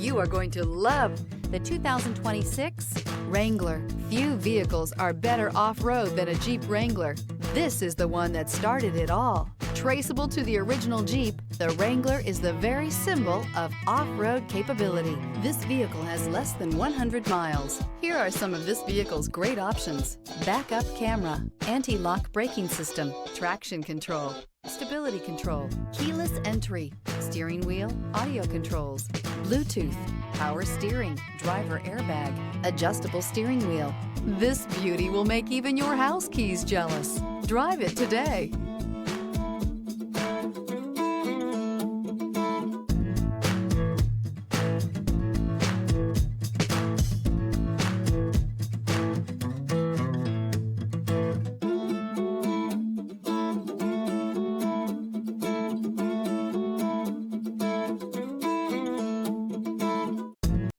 You are going to love the 2026 Wrangler. Few vehicles are better off-road than a Jeep Wrangler. This is the one that started it all. Traceable to the original Jeep, the Wrangler is the very symbol of off-road capability. This vehicle has less than 100 miles. Here are some of this vehicle's great options: backup camera, anti-lock braking system, traction control, stability control, keyless entry, steering wheel audio controls, Bluetooth, power steering, driver airbag, adjustable steering wheel. This beauty will make even your house keys jealous. Drive it today.